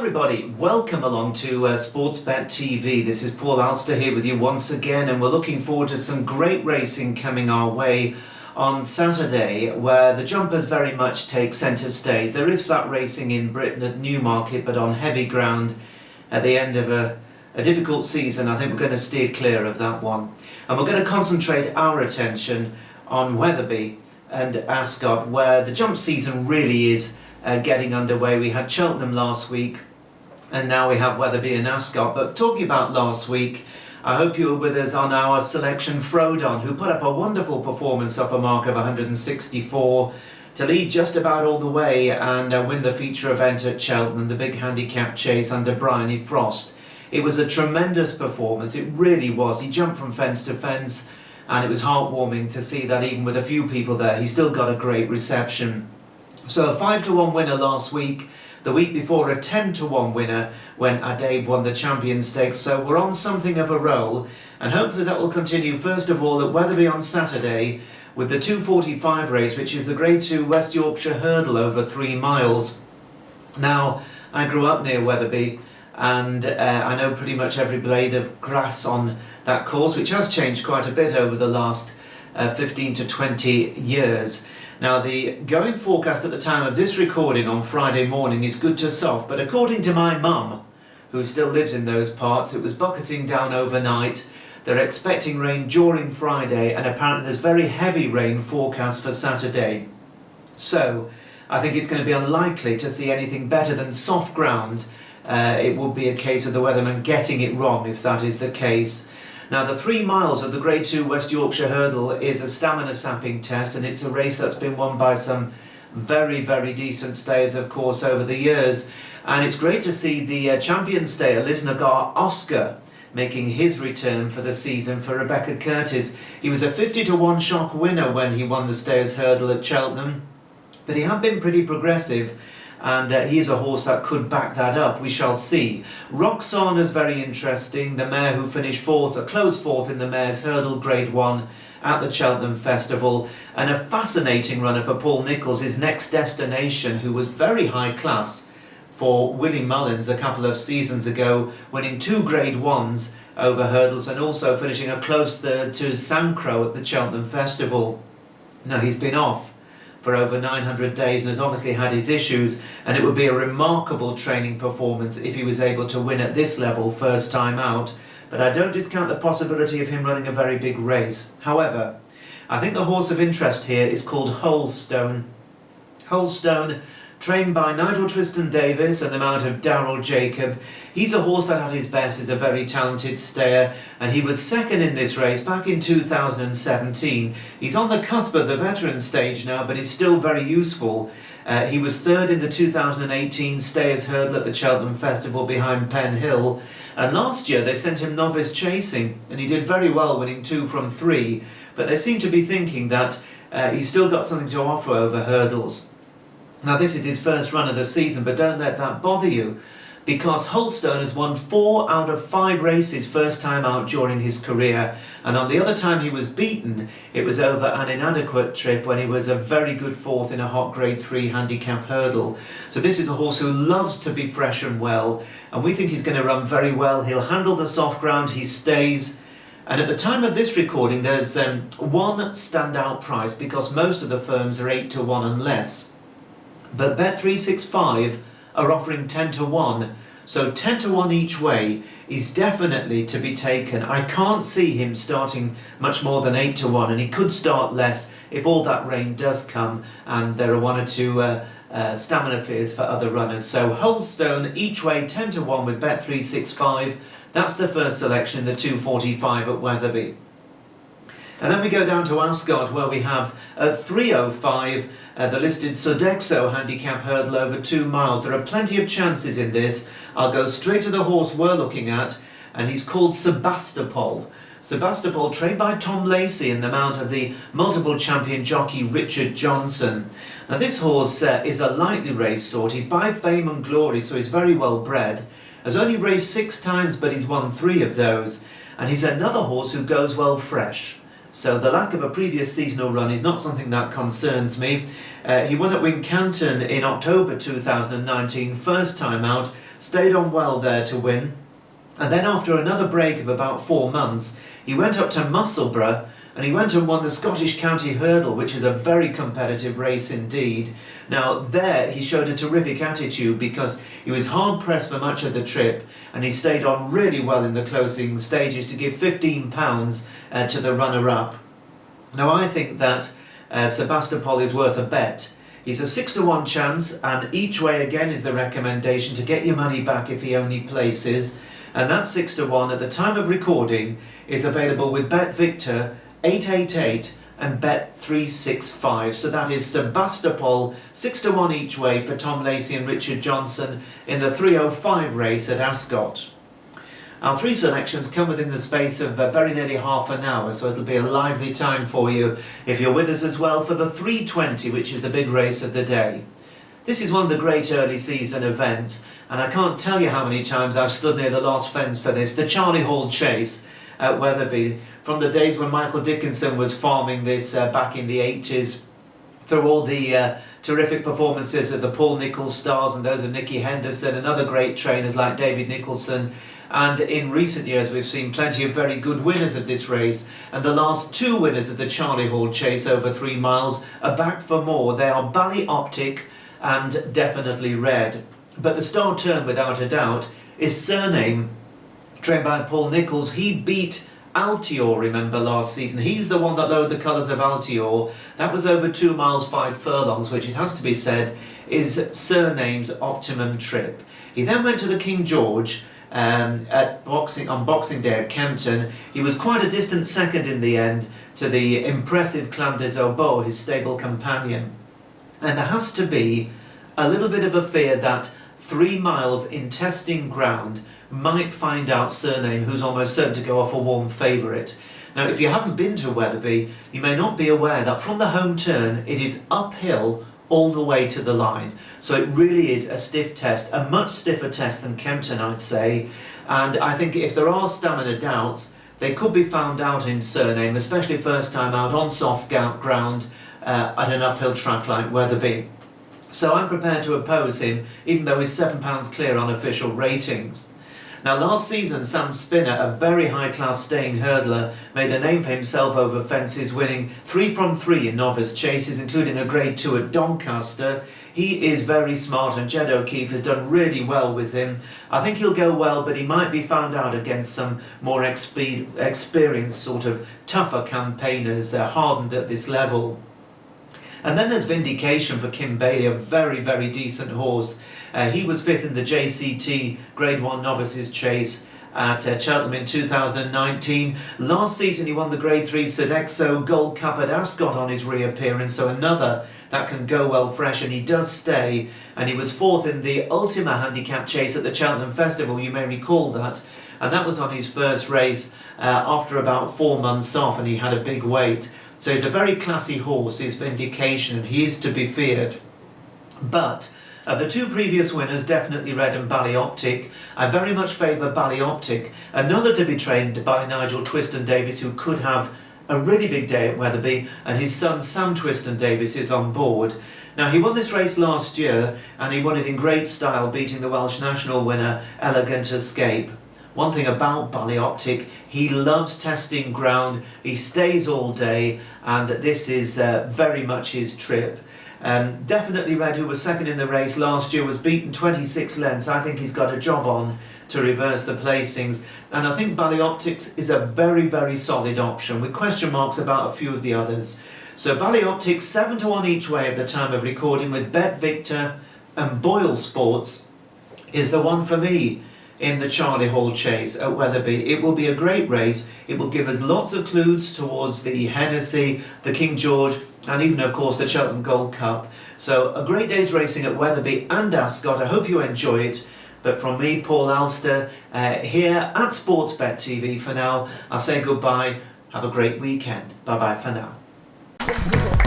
everybody, welcome along to Sportsbet TV. This is Paul Alster here with you once again, and we're looking forward to some great racing coming our way on Saturday, where the jumpers very much take centre stage. There is flat racing in Britain at Newmarket, but on heavy ground at the end of a difficult season. I think we're going to steer clear of that one. And we're going to concentrate our attention on Wetherby and Ascot, where the jump season really is getting underway. We had Cheltenham last week, and now we have Wetherby and Ascot. But talking about last week, I hope you were with us on our selection Frodon, who put up a wonderful performance off a mark of 164 to lead just about all the way and win the feature event at Cheltenham, the big handicap chase under Bryony Frost. It was a tremendous performance, it really was. He jumped from fence to fence, and it was heartwarming to see that even with a few people there, he still got a great reception. So a 5-1 winner last week, the week before a 10-1 winner when Adabe won the Champion Stakes. So we're on something of a roll, and hopefully that will continue first of all at Wetherby on Saturday with the 2:45 race, which is the Grade 2 West Yorkshire hurdle over 3 miles. Now, I grew up near Wetherby, and I know pretty much every blade of grass on that course, which has changed quite a bit over the last 15 to 20 years. Now, the going forecast at the time of this recording on Friday morning is good to soft, but according to my mum, who still lives in those parts, it was bucketing down overnight. They're expecting rain during Friday, and apparently there's very heavy rain forecast for Saturday. So I think it's going to be unlikely to see anything better than soft ground. It would be a case of the weatherman getting it wrong if that is the case. Now, the 3 miles of the Grade 2 West Yorkshire hurdle is a stamina sapping test, and it's a race that's been won by some very, very decent stayers, of course, over the years. And it's great to see the champion stayer, Lisnagar Oscar, making his return for the season for Rebecca Curtis. He was a 50-1 shock winner when he won the stayers hurdle at Cheltenham, but he had been pretty progressive. And he is a horse that could back that up. We shall see. Roxanne is very interesting. The mare who finished fourth, a close fourth in the mare's hurdle Grade 1 at the Cheltenham Festival. And a fascinating runner for Paul Nicholls, his next destination, who was very high class for Willie Mullins a couple of seasons ago, winning 2 Grade 1s over hurdles and also finishing a close third to Sam Crow at the Cheltenham Festival. Now, he's been off for over 900 days and has obviously had his issues, and it would be a remarkable training performance if he was able to win at this level first time out. But I don't discount the possibility of him running a very big race. However, I think the horse of interest here is called Holstone. Holstone, trained by Nigel Tristan Davis and the mount of Darrell Jacob. He's a horse that at his best is a very talented stayer, and he was second in this race back in 2017. He's on the cusp of the veteran stage now, but he's still very useful. He was third in the 2018 Stayers Hurdle at the Cheltenham Festival behind Penn Hill, and last year they sent him novice chasing, and he did very well, winning 2 from 3, but they seem to be thinking that he's still got something to offer over hurdles. Now, this is his first run of the season, but don't let that bother you, because Holstone has won 4 out of 5 races first time out during his career, and on the other time he was beaten, it was over an inadequate trip when he was a very good fourth in a hot Grade 3 handicap hurdle. So this is a horse who loves to be fresh and well, and we think he's going to run very well. He'll handle the soft ground, he stays. And at the time of this recording, there's one standout price, because most of the firms are 8-1 and less. But Bet365 are offering 10-1, so 10-1 each way is definitely to be taken. I can't see him starting much more than 8-1, and he could start less if all that rain does come and there are 1 or 2 stamina fears for other runners. So Holstone each way 10-1 with Bet365. That's the first selection in the 2:45 at Wetherby. And then we go down to Ascot, where we have at 3:05 the listed Sodekho handicap hurdle over 2 miles. There are plenty of chances in this. I'll go straight to the horse we're looking at, and he's called Sebastopol. Sebastopol, trained by Tom Lacey in the mount of the multiple champion jockey Richard Johnson. Now, this horse is a lightly raced sort. He's by fame and glory, so he's very well bred. Has only raced 6 times, but he's won 3 of those. And he's another horse who goes well fresh. So the lack of a previous seasonal run is not something that concerns me. He won at Wincanton in October 2019, first time out, stayed on well there to win. And then after another break of about 4 months, he went up to Musselburgh and he went and won the Scottish County Hurdle, which is a very competitive race indeed. Now there he showed a terrific attitude because he was hard pressed for much of the trip and he stayed on really well in the closing stages to give £15 to the runner-up. Now I think that Sebastopol is worth a bet. He's a 6-to-1 chance, and each way again is the recommendation to get your money back if he only places. And that 6-to-1 at the time of recording is available with Bet Victor, 888 and Bet 365. So that is Sebastopol, 6-to-1 each way for Tom Lacey and Richard Johnson in the 3:05 race at Ascot. Our three selections come within the space of very nearly half an hour, so it'll be a lively time for you if you're with us as well for the 3:20, which is the big race of the day. This is one of the great early season events, and I can't tell you how many times I've stood near the last fence for this, the Charlie Hall Chase at Wetherby, from the days when Michael Dickinson was farming this back in the 80s, through all the terrific performances of the Paul Nicholls stars and those of Nicky Henderson and other great trainers like David Nicholson. And in recent years we've seen plenty of very good winners of this race, and the last two winners of the Charlie Hall Chase over 3 miles are back for more. They are Ballyoptic and Definitely Red. But the star turn without a doubt is Surname, trained by Paul Nicholls. He beat Altior, remember, last season. He's the one that lowered the colours of Altior. That was over 2 miles 5 furlongs, which it has to be said is Surname's optimum trip. He then went to the King George on Boxing Day at Kempton. He was quite a distant second in the end to the impressive Clan des Obeaux, his stable companion. And there has to be a little bit of a fear that 3 miles in testing ground might find out Surname, who's almost certain to go off a warm favourite. Now, if you haven't been to Wetherby, you may not be aware that from the home turn it is uphill all the way to the line. So it really is a stiff test, a much stiffer test than Kempton, I'd say. And I think if there are stamina doubts, they could be found out in Surname, especially first time out on soft ground at an uphill track like Wetherby. So I'm prepared to oppose him, even though he's £7 clear on official ratings. Now last season, Sam Spinner, a very high-class staying hurdler, made a name for himself over fences, winning 3 from 3 in novice chases, including a Grade 2 at Doncaster. He is very smart, and Jed O'Keefe has done really well with him. I think he'll go well, but he might be found out against some more experienced, sort of tougher campaigners, hardened at this level. And then there's Vindication for Kim Bailey, a very, very decent horse. He was 5th in the JCT Grade 1 Novices Chase at Cheltenham in 2019. Last season he won the Grade 3 Sodekho Gold Cup at Ascot on his reappearance, so another that can go well fresh, and he does stay. And he was 4th in the Ultima Handicap Chase at the Cheltenham Festival, you may recall that. And that was on his first race after about 4 months off, and he had a big wait. So he's a very classy horse, his Vindication, and he is to be feared. But of the 2 previous winners, Definitely Red and Ballyoptic, I very much favour Ballyoptic, another to be trained by Nigel Twiston-Davies, who could have a really big day at Wetherby, and his son Sam Twiston-Davies is on board. Now, he won this race last year, and he won it in great style, beating the Welsh national winner Elegant Escape. One thing about Ballyoptic, he loves testing ground, he stays all day, and this is very much his trip. Definitely Red, who was 2nd in the race last year, was beaten 26 lengths. I think he's got a job on to reverse the placings, and I think Ballyoptic is a very, very solid option, with question marks about a few of the others. So Ballyoptic 7-to-1 each way at the time of recording, with Bet Victor and Boyle Sports is the one for me in the Charlie Hall Chase at Wetherby. It will be a great race. It will give us lots of clues towards the Hennessy, the King George, and even, of course, the Cheltenham Gold Cup. So a great day's racing at Wetherby and Ascot. I hope you enjoy it. But from me, Paul Alster, here at Sportsbet TV for now, I'll say goodbye. Have a great weekend. Bye-bye for now.